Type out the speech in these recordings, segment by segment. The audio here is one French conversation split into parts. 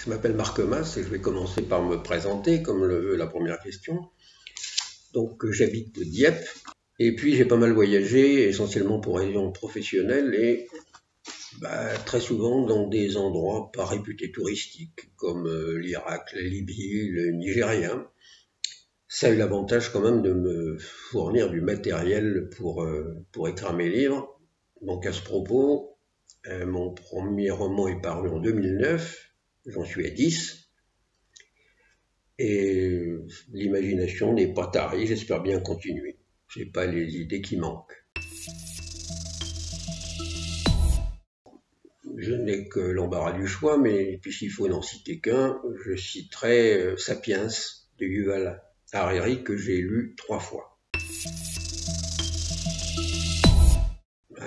Je m'appelle Marc Mas et je vais commencer par me présenter, comme le veut la première question. Donc, j'habite Dieppe et puis j'ai pas mal voyagé, essentiellement pour raisons professionnelles et très souvent dans des endroits pas réputés touristiques, comme l'Irak, la Libye, le Nigeria. Ça a eu l'avantage quand même de me fournir du matériel pour écrire mes livres. Donc à ce propos, mon premier roman est paru en 2009, j'en suis à 10. Et l'imagination n'est pas tarie, j'espère bien continuer. J'ai pas les idées qui manquent. Je n'ai que l'embarras du choix, mais puisqu'il faut n'en citer qu'un, je citerai Sapiens de Yuval Harari que j'ai lu 3 fois.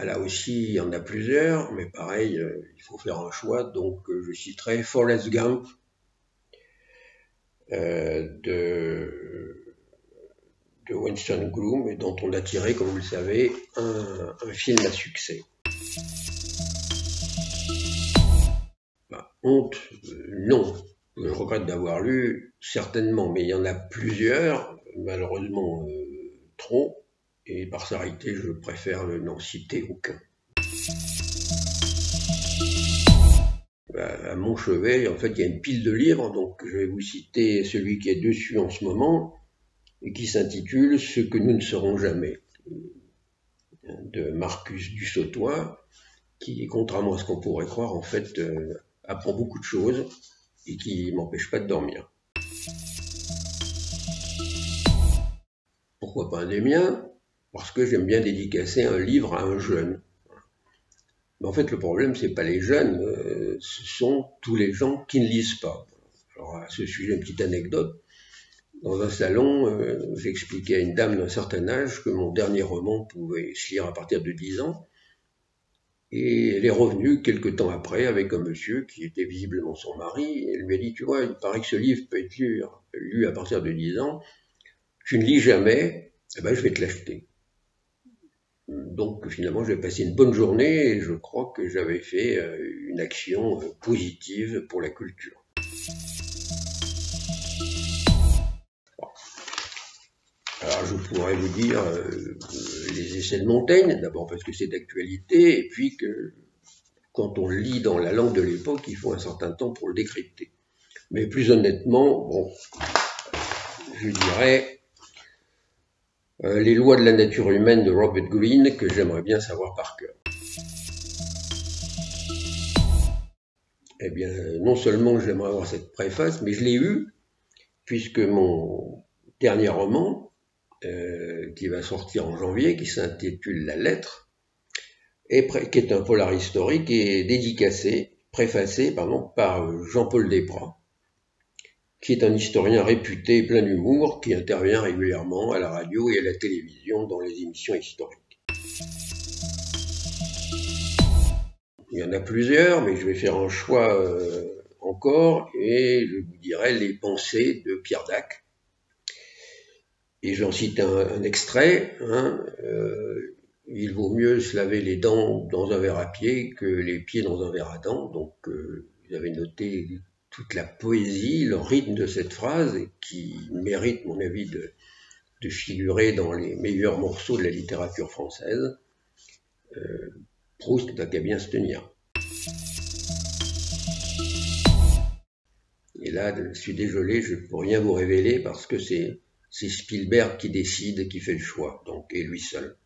Là aussi, il y en a plusieurs, mais pareil, il faut faire un choix, donc je citerai Forrest Gump de Winston Groom, et dont on a tiré, comme vous le savez, un film à succès. Honte, non. Je regrette d'avoir lu, certainement, mais il y en a plusieurs, malheureusement trop, et par charité, je préfère n'en citer aucun. À mon chevet, en fait, il y a une pile de livres, donc je vais vous citer celui qui est dessus en ce moment, et qui s'intitule « Ce que nous ne serons jamais » de Marcus du Sautoy, qui, contrairement à ce qu'on pourrait croire, en fait, apprend beaucoup de choses et qui m'empêche pas de dormir. Pourquoi pas un des miens? Parce que j'aime bien dédicacer un livre à un jeune. Mais en fait, le problème, c'est pas les jeunes, ce sont tous les gens qui ne lisent pas. Alors, à ce sujet, une petite anecdote. Dans un salon, j'expliquais à une dame d'un certain âge que mon dernier roman pouvait se lire à partir de 10 ans. Et elle est revenue quelque temps après avec un monsieur qui était visiblement son mari. Et elle lui a dit, tu vois, il paraît que ce livre peut être lu à partir de 10 ans. Tu ne lis jamais, je vais te l'acheter. Donc finalement, j'ai passé une bonne journée et je crois que j'avais fait une action positive pour la culture. Alors je pourrais vous dire les essais de Montaigne, d'abord parce que c'est d'actualité, et puis que quand on lit dans la langue de l'époque, il faut un certain temps pour le décrypter. Mais plus honnêtement, je dirais les lois de la nature humaine de Robert Greene, que j'aimerais bien savoir par cœur. Eh bien, non seulement j'aimerais avoir cette préface, mais je l'ai eue, puisque mon dernier roman, qui va sortir en janvier, qui s'intitule La Lettre, qui est un polar historique, est préfacé par Jean-Paul Desprats, qui est un historien réputé et plein d'humour, qui intervient régulièrement à la radio et à la télévision dans les émissions historiques. Il y en a plusieurs, mais je vais faire un choix encore, et je vous dirai Les Pensées de Pierre Dac. Et j'en cite un extrait, il vaut mieux se laver les dents dans un verre à pied que les pieds dans un verre à dents. Donc vous avez noté toute la poésie, le rythme de cette phrase, qui mérite, à mon avis, de figurer dans les meilleurs morceaux de la littérature française. Proust n'a qu'à bien se tenir. Et là, je suis désolé, je ne peux rien vous révéler parce que c'est Spielberg qui décide, qui fait le choix, donc, et lui seul.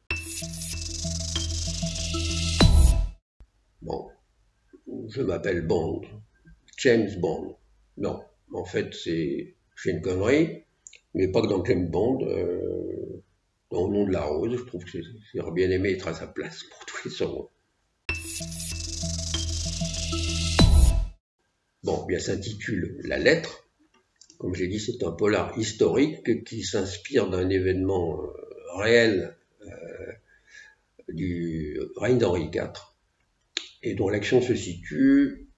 Bon, je m'appelle Bond, James Bond. Non, en fait, c'est une connerie, mais pas que dans James Bond, dans Le Nom de la Rose, je trouve que j'aurais bien aimé être à sa place pour tous les surnoms. Bon, bien, s'intitule La Lettre. Comme j'ai dit, c'est un polar historique qui s'inspire d'un événement réel du règne d'Henri IV et dont l'action se situe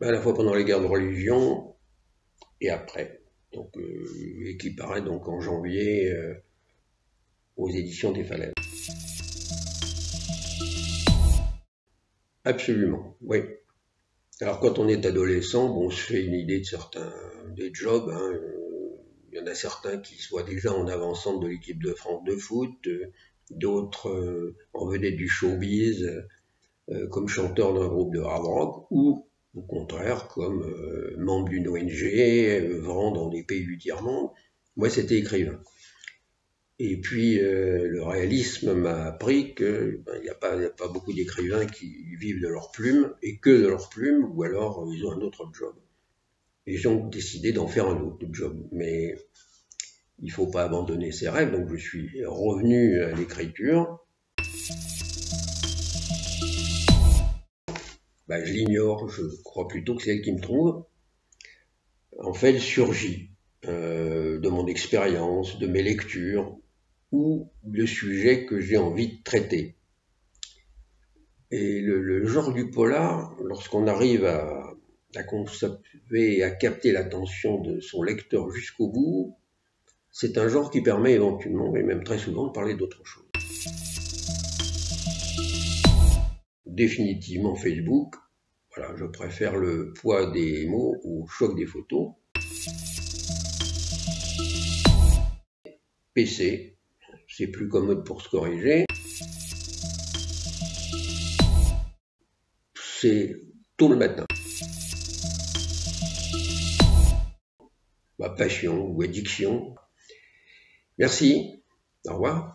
à la fois pendant les guerres de religion et après. Donc, et qui paraît donc en janvier aux éditions des Falaises. Absolument, oui. Alors quand on est adolescent, bon, on se fait une idée de certains des jobs. Il y en a certains qui soient déjà en avant-centre de l'équipe de France de foot, d'autres en vedette du showbiz, comme chanteur d'un groupe de hard rock, ou au contraire comme membre d'une ONG, œuvrant dans des pays du tiers-monde. Moi, c'était écrivain. Et puis le réalisme m'a appris qu'il n'y a pas beaucoup d'écrivains qui vivent de leur plume, et que de leur plume, ou alors ils ont un autre job. Et j'ai donc décidé d'en faire un autre job. Mais il ne faut pas abandonner ses rêves, donc je suis revenu à l'écriture. Je l'ignore, je crois plutôt que c'est elle qui me trouve. En fait, elle surgit de mon expérience, de mes lectures, ou de sujets que j'ai envie de traiter. Et le genre du polar, lorsqu'on arrive à conserver et à capter l'attention de son lecteur jusqu'au bout, c'est un genre qui permet éventuellement, et même très souvent, de parler d'autre chose. Définitivement Facebook. Voilà, je préfère le poids des mots au choc des photos. PC, c'est plus commode pour se corriger. C'est tôt le matin. Ma passion ou addiction. Merci. Au revoir.